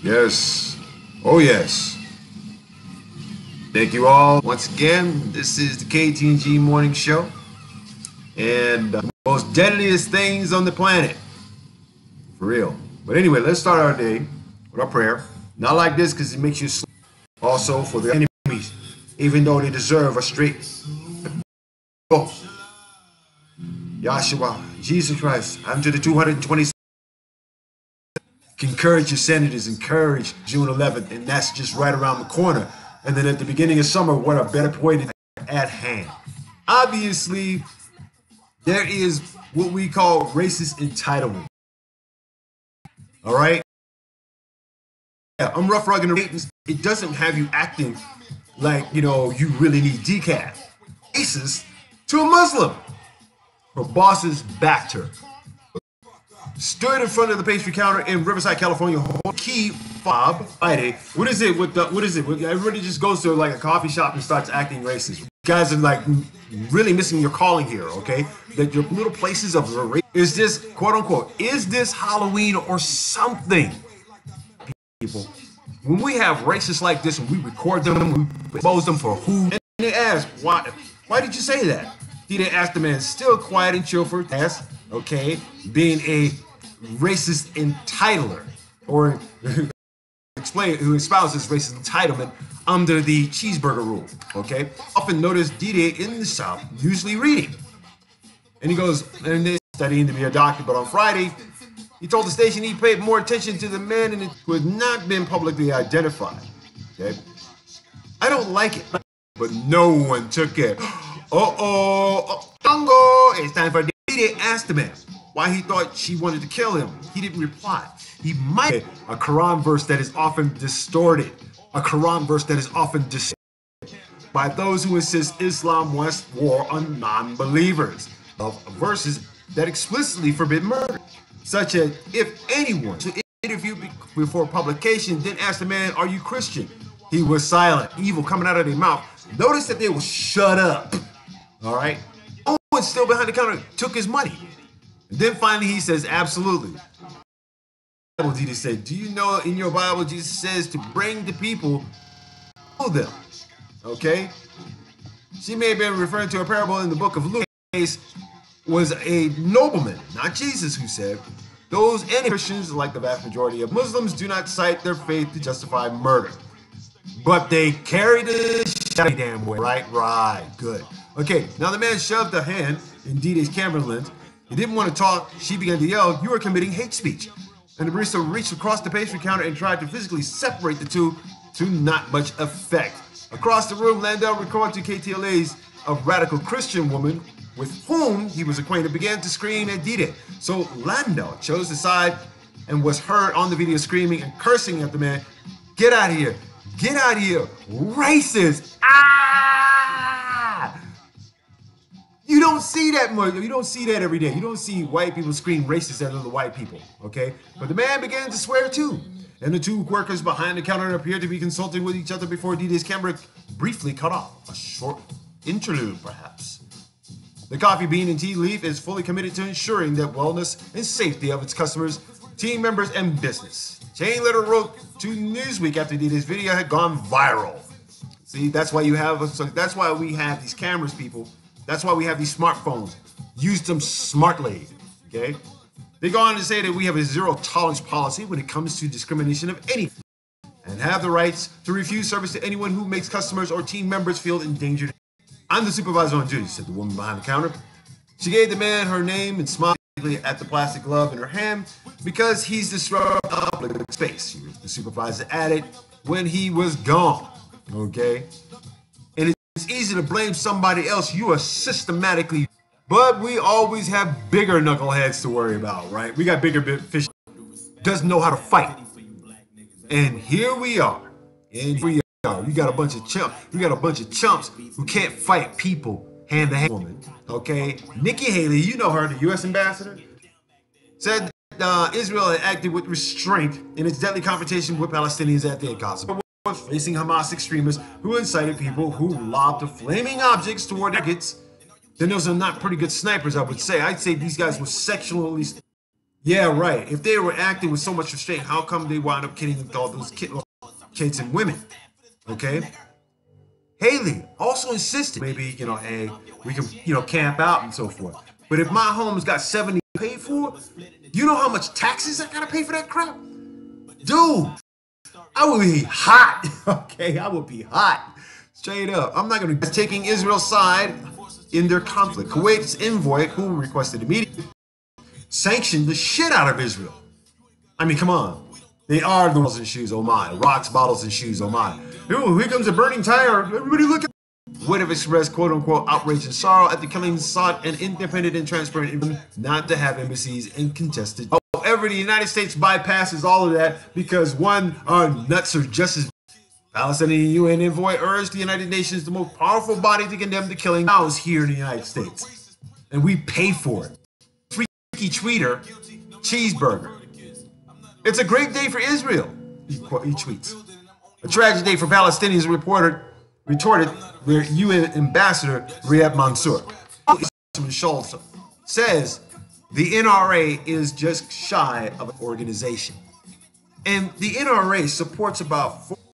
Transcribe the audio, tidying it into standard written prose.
Yes. Oh, yes. Thank you all. Once again, this is the KTNG Morning Show. And the most deadliest things on the planet. For real. But anyway, let's start our day with our prayer. Not like this because it makes you sleep. Also for the enemies, even though they deserve a straight. Yahshua, Jesus Christ, I'm to the 220. Encourage your senators, encourage June 11th, and that's just right around the corner. And then at the beginning of summer, what a better way to at hand. Obviously, there is what we call racist entitlement. All right? Yeah, I'm rough, rugged, and it doesn't have you acting like, you know, you really need decaf. Racist to a Muslim. Her bosses backed her. Stood in front of the pastry counter in Riverside, California. Key fob Friday. What is it? What is it? Everybody just goes to like a coffee shop and starts acting racist. You guys are like really missing your calling here, okay? That your little places of race is this quote unquote. Is this Halloween or something? People, when we have racists like this and we record them, we expose them for who? And they ask why? Why did you say that? He didn't ask the man. Still quiet and chill for test. Okay, being a racist entitler, or explain who espouses racist entitlement under the cheeseburger rule. Okay, often notice D-Day in the South, usually reading, and he goes and they're studying to be a doctor. But on Friday, he told the station he paid more attention to the man who had not been publicly identified. Okay, I don't like it, but no one took it. Congo, it's time for. He didn't ask the man why he thought she wanted to kill him. He didn't reply. He might a Quran verse that is often distorted. A Quran verse that is often distorted by those who insist Islam wants war on non-believers. Of verses that explicitly forbid murder. Such as, if anyone to interview before publication, then ask the man, are you Christian? He was silent. Evil coming out of their mouth. Notice that they will shut up. All right? No one still behind the counter took his money. And then finally he says, absolutely. Jesus said, do you know in your Bible Jesus says to bring the people to them? Okay? She may have been referring to a parable in the book of Luke. Case was a nobleman, not Jesus, who said, those any Christians, like the vast majority of Muslims, do not cite their faith to justify murder. But they carry the damn way. Right, good. Okay, now the man shoved a hand in D-Day's camera lens. He didn't want to talk. She began to yell, you are committing hate speech. And the barista reached across the pastry counter and tried to physically separate the two to not much effect. Across the room, Landau recorded to KTLA's a radical Christian woman with whom he was acquainted began to scream at D-Day. So Landau chose the side and was heard on the video screaming and cursing at the man. Get out of here. Get out of here. Racist. Ah! You don't see that much. You don't see that every day. You don't see white people scream racist at other white people, okay? But the man began to swear too. And the two workers behind the counter appeared to be consulting with each other before D-Day's camera briefly cut off. A short interlude, perhaps. The Coffee Bean and Tea Leaf is fully committed to ensuring the wellness and safety of its customers, team members, and business. Chain Letter wrote to Newsweek after D-Day's video had gone viral. See, that's why you have, so that's why we have these cameras, people. That's why we have these smartphones. Use them smartly, okay? They go on to say that we have a zero tolerance policy when it comes to discrimination of any and have the rights to refuse service to anyone who makes customers or team members feel endangered. I'm the supervisor on duty, said the woman behind the counter. She gave the man her name and smiled at the plastic glove in her hand because he's disrupting public space. The supervisor added when he was gone, okay? And it's easy to blame somebody else. You are systematically, but we always have bigger knuckleheads to worry about, right? We got bigger fish, doesn't know how to fight. And here we are. And here we are. You got a bunch of chumps. You got a bunch of chumps who can't fight people hand to hand. Woman, okay? Nikki Haley, you know her, the U.S. ambassador, said Israel had acted with restraint in its deadly confrontation with Palestinians at the Gaza, facing Hamas extremists who incited people who lobbed flaming objects toward targets then those are not pretty good snipers, I would say. I'd say these guys were sexually... Yeah, right. If they were acting with so much restraint, how come they wound up killing all those kids and women? Okay? Haley also insisted, maybe, hey, we can, camp out and so forth. But if my home's got 70 paid for, you know how much taxes I gotta pay for that crap? Dude, I would be hot. Okay, I would be hot. Straight up. I'm not gonna be taking Israel's side in their conflict. Kuwait's envoy, who requested immediate, sanctioned the shit out of Israel. I mean, come on. They are the bottles and shoes, oh my. Rocks, bottles, and shoes, oh my. Ooh, here comes a burning tire. Everybody look at... Would have expressed quote-unquote outrage and sorrow at the killing, sought an independent and transparent not to have embassies in contested. However, the United States bypasses all of that because one, our nuts are just as... Palestinian UN envoy urged the United Nations, the most powerful body, to condemn the killing house here in the United States. And we pay for it. Freaky tweeter, cheeseburger. It's a great day for Israel, he tweets. A tragic day for Palestinians, retorted their UN ambassador, Riyad Mansour. Schultz says the NRA is just shy of an organization. And the NRA supports about